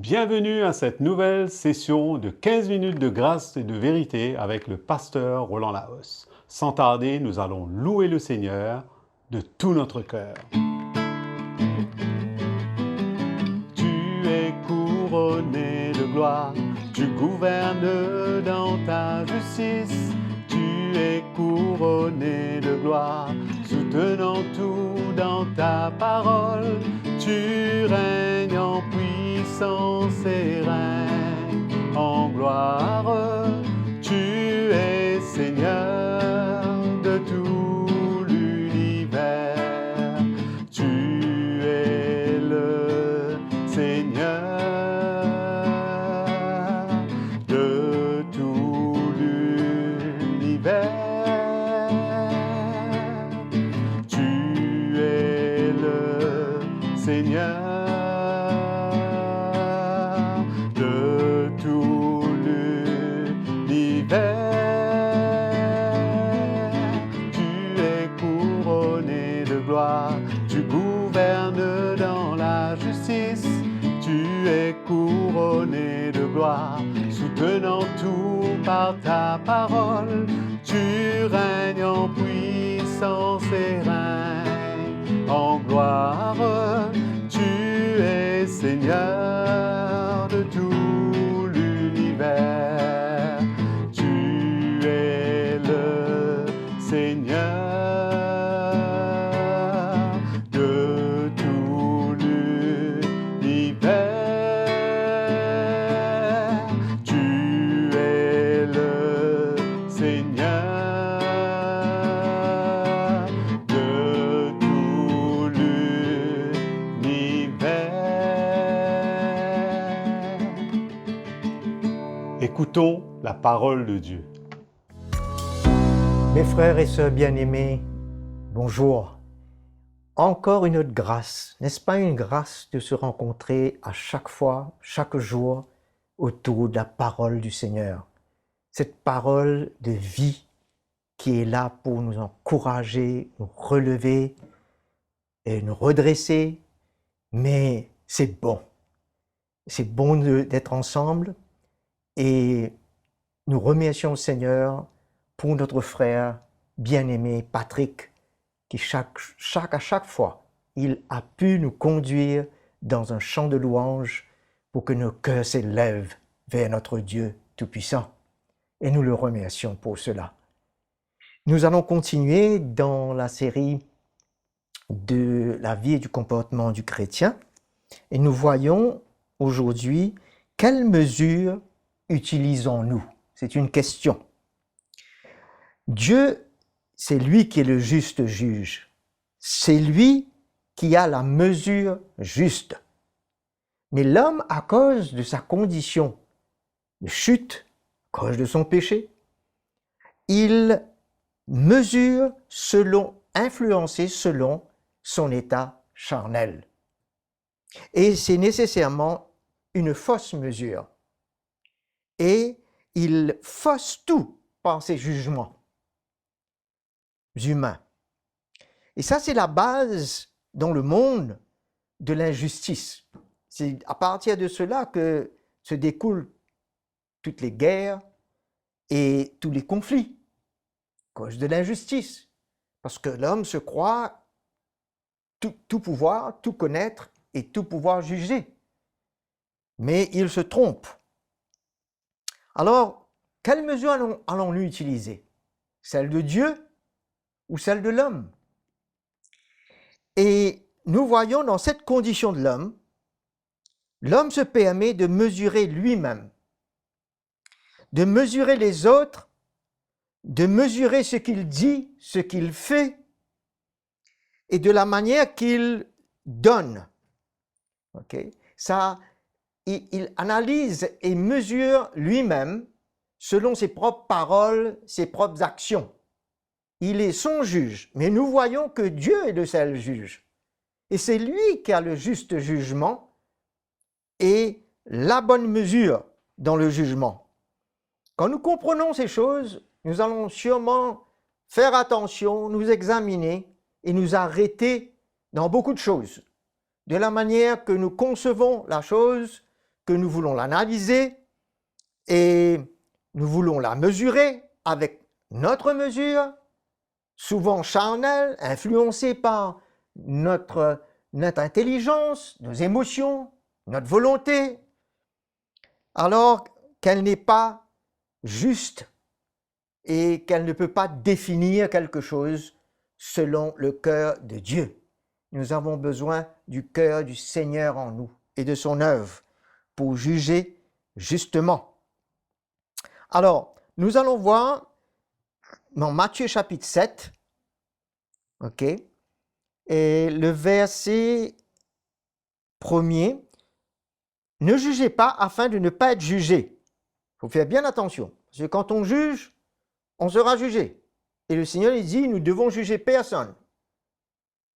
Bienvenue à cette nouvelle session de 15 minutes de grâce et de vérité avec le pasteur Roland Laos. Sans tarder, nous allons louer le Seigneur de tout notre cœur. Tu es couronné de gloire, tu gouvernes dans ta justice. Tu es couronné de gloire, soutenant tout dans ta parole. Tu règnes en puissance et règne en gloire. Tu es Seigneur de tout l'univers. Tu es le Seigneur de tout l'univers. Tu es le Seigneur de tout l'univers. Tu es couronné de gloire, tu gouvernes dans la justice. Tu es couronné de gloire, soutenant tout par ta parole. Tu règnes en puissance et règne en gloire. Tu es Seigneur de tout l'univers. Tu es le Seigneur de tout l'univers. Tu es le Seigneur de tout l'univers. Écoutons la parole de Dieu. Mes frères et sœurs bien-aimés, bonjour. Encore une autre grâce, n'est-ce pas une grâce de se rencontrer à chaque fois, chaque jour, autour de la parole du Seigneur. Cette parole de vie qui est là pour nous encourager, nous relever et nous redresser. Mais c'est bon. C'est bon d'être ensemble et nous remercions le Seigneur pour notre frère bien-aimé Patrick, qui à chaque fois, il a pu nous conduire dans un chant de louange pour que nos cœurs s'élèvent vers notre Dieu Tout-Puissant. Et nous le remercions pour cela. Nous allons continuer dans la série de la vie et du comportement du chrétien. Et nous voyons aujourd'hui quelles mesures utilisons-nous? C'est une question. Dieu, c'est lui qui est le juste juge. C'est lui qui a la mesure juste. Mais l'homme, à cause de sa condition de chute, à cause de son péché, il mesure influencé selon son état charnel. Et c'est nécessairement une fausse mesure. Et il fausse tout par ses jugements humains. Et ça, c'est la base dans le monde de l'injustice. C'est à partir de cela que se découlent toutes les guerres et tous les conflits, à cause de l'injustice. Parce que l'homme se croit tout pouvoir, tout connaître et tout pouvoir juger. Mais il se trompe. Alors, quelle mesure allons-nous utiliser? Celle de Dieu ou celle de l'homme? Et nous voyons dans cette condition de l'homme se permet de mesurer lui-même, de mesurer les autres, de mesurer ce qu'il dit, ce qu'il fait, et de la manière qu'il donne. Okay? Ça, il analyse et mesure lui-même selon ses propres paroles, ses propres actions. Il est son juge, mais nous voyons que Dieu est le seul juge. Et c'est lui qui a le juste jugement et la bonne mesure dans le jugement. Quand nous comprenons ces choses, nous allons sûrement faire attention, nous examiner et nous arrêter dans beaucoup de choses. De la manière que nous concevons la chose, que nous voulons l'analyser et nous voulons la mesurer avec notre mesure, souvent charnelle, influencée par notre intelligence, nos émotions, notre volonté, alors qu'elle n'est pas juste et qu'elle ne peut pas définir quelque chose selon le cœur de Dieu. Nous avons besoin du cœur du Seigneur en nous et de son œuvre pour juger justement. Alors, nous allons voir dans Matthieu chapitre 7, ok, et le verset 1er, « Ne jugez pas afin de ne pas être jugé. » Il faut faire bien attention, parce que quand on juge, on sera jugé. Et le Seigneur il dit, nous devons juger personne.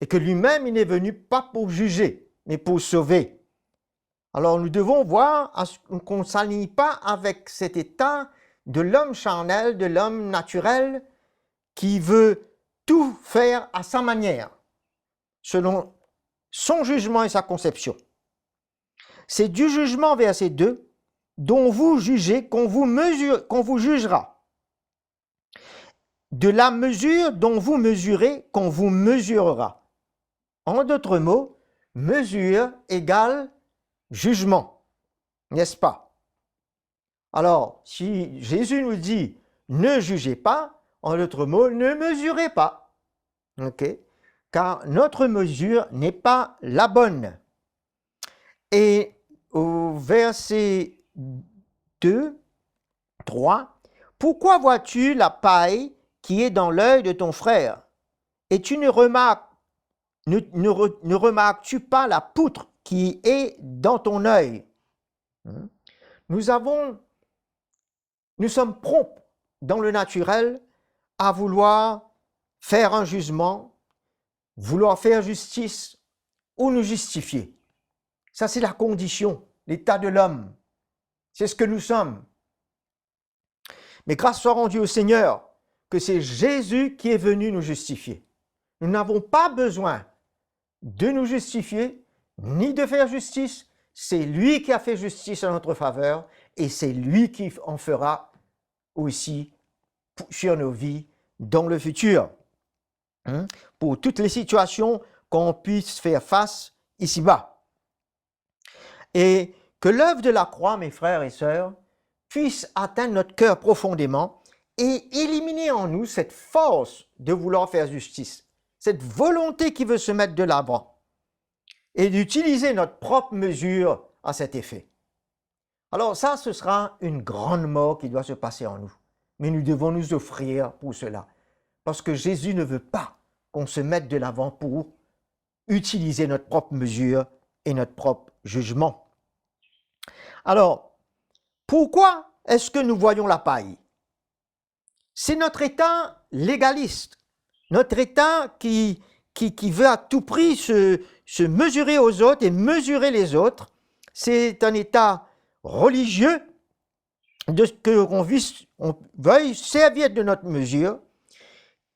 Et que lui-même, il n'est venu pas pour juger, mais pour sauver. Alors nous devons voir qu'on ne s'aligne pas avec cet état de l'homme charnel, de l'homme naturel, qui veut tout faire à sa manière, selon son jugement et sa conception. C'est du jugement, verset 2, dont vous jugez, qu'on vous jugera. De la mesure dont vous mesurez, qu'on vous mesurera. En d'autres mots, mesure égale jugement, n'est-ce pas? Alors, si Jésus nous dit « ne jugez pas », en d'autres mots, ne mesurez pas, ok? Car notre mesure n'est pas la bonne. Et au verset 2, 3, « Pourquoi vois-tu la paille qui est dans l'œil de ton frère, et tu ne remarques-tu pas la poutre qui est dans ton œil? » Nous sommes prompts dans le naturel à vouloir faire un jugement, vouloir faire justice ou nous justifier. Ça, c'est la condition, l'état de l'homme. C'est ce que nous sommes. Mais grâce soit rendue au Seigneur que c'est Jésus qui est venu nous justifier. Nous n'avons pas besoin de nous justifier, ni de faire justice. C'est lui qui a fait justice en notre faveur et c'est lui qui en fera aussi sur nos vies dans le futur. Pour toutes les situations qu'on puisse faire face ici-bas. Et que l'œuvre de la croix, mes frères et sœurs, puisse atteindre notre cœur profondément et éliminer en nous cette force de vouloir faire justice, cette volonté qui veut se mettre de l'avant et d'utiliser notre propre mesure à cet effet. Alors ça, ce sera une grande mort qui doit se passer en nous. Mais nous devons nous offrir pour cela. Parce que Jésus ne veut pas qu'on se mette de l'avant pour utiliser notre propre mesure et notre propre jugement. Alors, pourquoi est-ce que nous voyons la paille? C'est notre état légaliste, notre état qui veut à tout prix se mesurer aux autres et mesurer les autres. C'est un état religieux de ce qu'on veuille servir de notre mesure,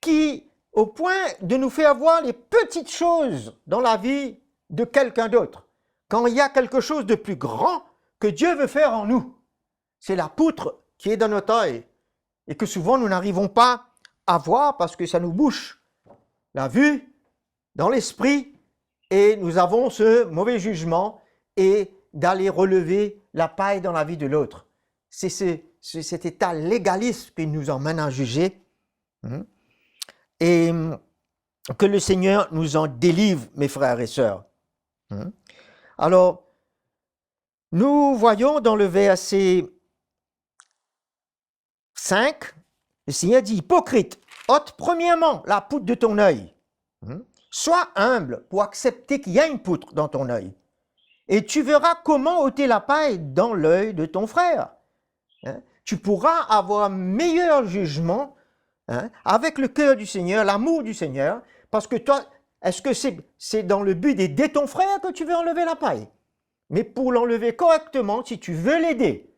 qui, au point de nous faire voir les petites choses dans la vie de quelqu'un d'autre, quand il y a quelque chose de plus grand que Dieu veut faire en nous. C'est la poutre qui est dans notre œil et que souvent nous n'arrivons pas à voir parce que ça nous bouche la vue dans l'esprit et nous avons ce mauvais jugement et d'aller relever la paille dans la vie de l'autre. C'est cet état légaliste qui nous emmène à juger et que le Seigneur nous en délivre, mes frères et sœurs. Alors, nous voyons dans le verset 5, le Seigneur dit, « Hypocrite, ôte premièrement la poutre de ton œil. Sois humble pour accepter qu'il y a une poutre dans ton œil. Et tu verras comment ôter la paille dans l'œil de ton frère. » Tu pourras avoir meilleur jugement avec le cœur du Seigneur, l'amour du Seigneur, parce que toi, est-ce que c'est dans le but d'aider ton frère que tu veux enlever la paille? Mais pour l'enlever correctement, si tu veux l'aider,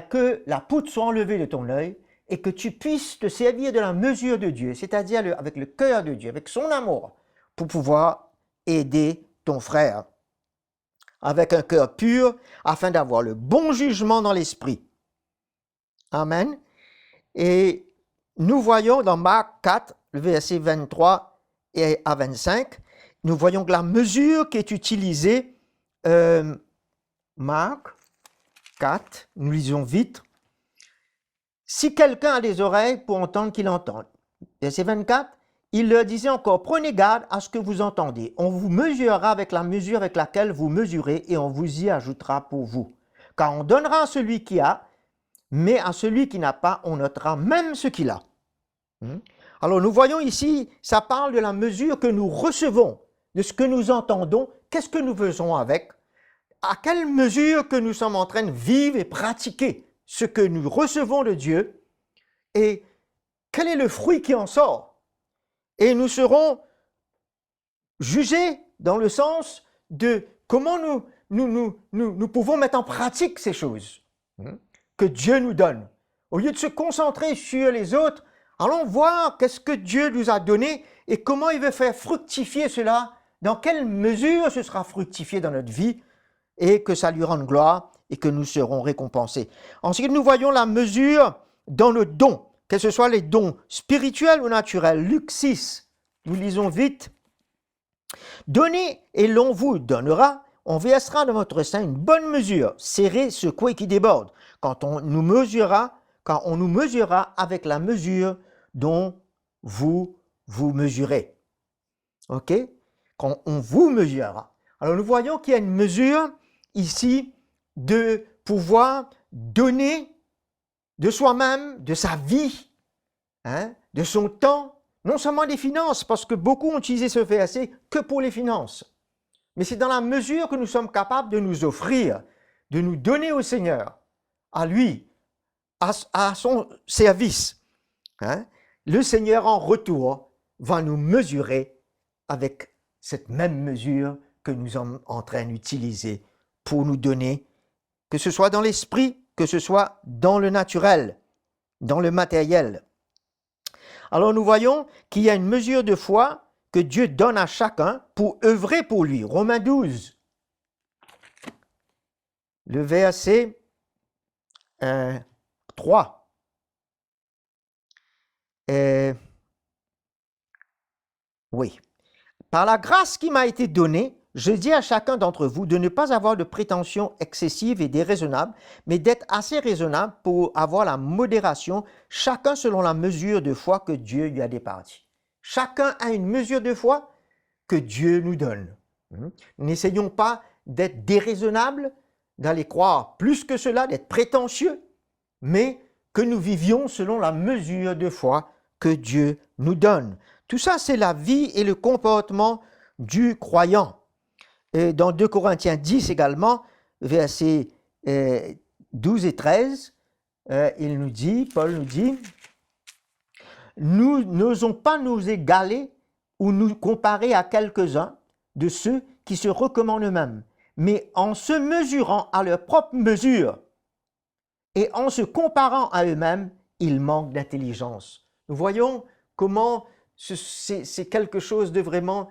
que la poutre soit enlevée de ton œil et que tu puisses te servir de la mesure de Dieu, c'est-à-dire avec le cœur de Dieu, avec son amour, pour pouvoir aider ton frère. avec un cœur pur, afin d'avoir le bon jugement dans l'esprit. Amen. Et nous voyons dans Marc 4, le verset 23 et à 25, nous voyons que la mesure qui est utilisée, Marc 4, nous lisons vite. Si quelqu'un a des oreilles pour entendre, qu'il entende. Verset 24, il leur disait encore, prenez garde à ce que vous entendez. On vous mesurera avec la mesure avec laquelle vous mesurez et on vous y ajoutera pour vous. Car on donnera à celui qui a, mais à celui qui n'a pas, on notera même ce qu'il a. Alors nous voyons ici, ça parle de la mesure que nous recevons, de ce que nous entendons, qu'est-ce que nous faisons avec, à quelle mesure que nous sommes en train de vivre et pratiquer ce que nous recevons de Dieu et quel est le fruit qui en sort. Et nous serons jugés dans le sens de comment nous pouvons mettre en pratique ces choses que Dieu nous donne. Au lieu de se concentrer sur les autres, allons voir qu'est-ce que Dieu nous a donné et comment il veut faire fructifier cela, dans quelle mesure ce sera fructifié dans notre vie et que ça lui rende gloire et que nous serons récompensés. Ensuite, nous voyons la mesure dans le don, que ce soit les dons spirituels ou naturels. Luc 6, nous lisons vite. « Donnez et l'on vous donnera, on versera dans votre sein une bonne mesure, serrée, secouée qui déborde, quand on nous mesurera avec la mesure dont vous mesurez. » Ok? Quand on vous mesurera. Alors nous voyons qu'il y a une mesure ici de pouvoir donner de soi-même, de sa vie, de son temps, non seulement des finances, parce que beaucoup ont utilisé ce verset que pour les finances, mais c'est dans la mesure que nous sommes capables de nous offrir, de nous donner au Seigneur, à lui, à son service. Le Seigneur en retour va nous mesurer avec cette même mesure que nous sommes en train d'utiliser pour nous donner, que ce soit dans l'esprit, que ce soit dans le naturel, dans le matériel. Alors nous voyons qu'il y a une mesure de foi que Dieu donne à chacun pour œuvrer pour lui. Romains 12, le verset 3. Oui. Par la grâce qui m'a été donnée, je dis à chacun d'entre vous de ne pas avoir de prétentions excessives et déraisonnables, mais d'être assez raisonnable pour avoir la modération, chacun selon la mesure de foi que Dieu lui a départie. Chacun a une mesure de foi que Dieu nous donne. N'essayons pas d'être déraisonnables, d'aller croire plus que cela, d'être prétentieux, mais que nous vivions selon la mesure de foi que Dieu nous donne. Tout ça, c'est la vie et le comportement du croyant. Et dans 2 Corinthiens 10 également, versets 12 et 13, Paul nous dit, « Nous n'osons pas nous égaler ou nous comparer à quelques-uns de ceux qui se recommandent eux-mêmes, mais en se mesurant à leur propre mesure et en se comparant à eux-mêmes, ils manquent d'intelligence. » Nous voyons comment c'est quelque chose de vraiment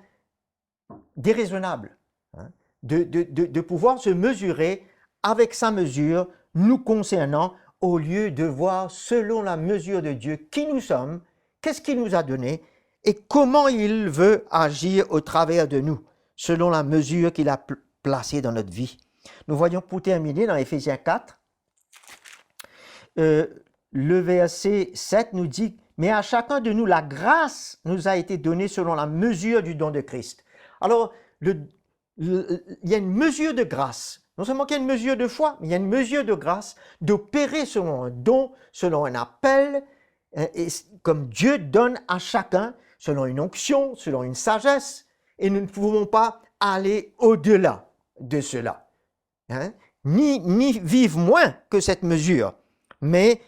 déraisonnable. De pouvoir se mesurer avec sa mesure nous concernant au lieu de voir selon la mesure de Dieu qui nous sommes, qu'est-ce qu'il nous a donné et comment il veut agir au travers de nous selon la mesure qu'il a placée dans notre vie. Nous voyons pour terminer dans Éphésiens 4, le verset 7 nous dit « Mais à chacun de nous, la grâce nous a été donnée selon la mesure du don de Christ. » Alors, il y a une mesure de grâce. Non seulement qu'il y a une mesure de foi, mais il y a une mesure de grâce d'opérer selon un don, selon un appel, et comme Dieu donne à chacun, selon une onction, selon une sagesse, et nous ne pouvons pas aller au-delà de cela. Ni vivre moins que cette mesure, mais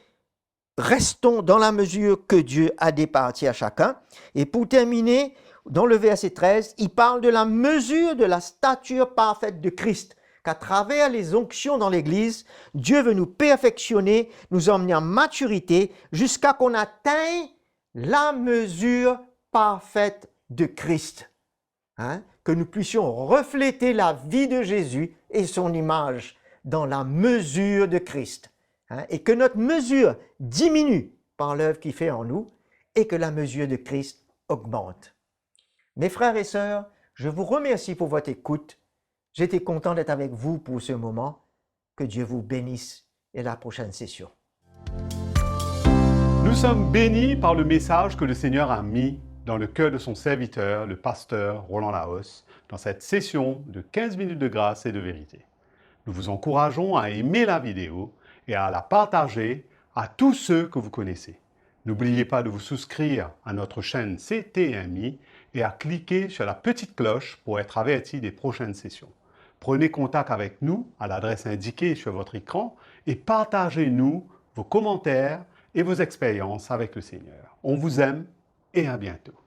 restons dans la mesure que Dieu a départie à chacun. Et pour terminer, dans le verset 13, il parle de la mesure de la stature parfaite de Christ, qu'à travers les onctions dans l'Église, Dieu veut nous perfectionner, nous emmener en maturité, jusqu'à qu'on atteigne la mesure parfaite de Christ. Que nous puissions refléter la vie de Jésus et son image dans la mesure de Christ, hein, et que notre mesure diminue par l'œuvre qu'il fait en nous et que la mesure de Christ augmente. Mes frères et sœurs, je vous remercie pour votre écoute. J'étais content d'être avec vous pour ce moment. Que Dieu vous bénisse et à la prochaine session. Nous sommes bénis par le message que le Seigneur a mis dans le cœur de son serviteur, le pasteur Roland Laos, dans cette session de 15 minutes de grâce et de vérité. Nous vous encourageons à aimer la vidéo et à la partager à tous ceux que vous connaissez. N'oubliez pas de vous souscrire à notre chaîne CTMI et à cliquer sur la petite cloche pour être averti des prochaines sessions. Prenez contact avec nous à l'adresse indiquée sur votre écran et partagez-nous vos commentaires et vos expériences avec le Seigneur. On vous aime et à bientôt.